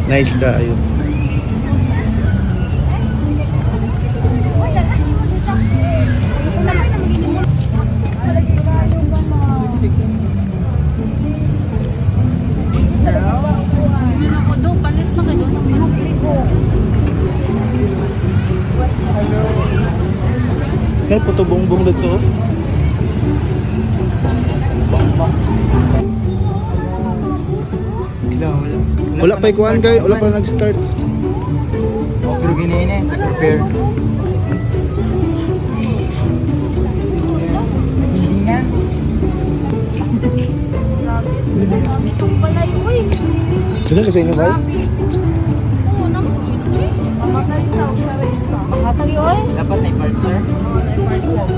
Nice ka, ayun. Eh, puto bongbong dito. Wala pa ikuan kay, wala pa nag-start. Oh, pero giniin prepare. Hindi nga. Itong balay, uy. Sino kasi inyo ba? Oo, mamatay sa usarisa. Makatay, uy. Dapat na partner. Oo, na-partner.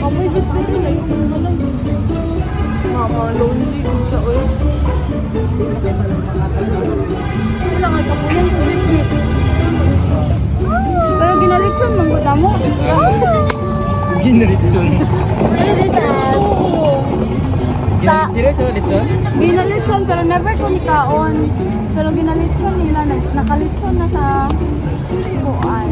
Amoy, gusto din. Ayoko na lang. Mama, lonely. Siya, uy. Wala nga kapunan ko, bitbit. Pero ginalitson, mangguta mo. Ginalitson. Ay, litas. Sa... Seryoso, litson? Ginalitson, pero never ko nikaon. Pero ginalitson nila, nakalitson na sa kuan.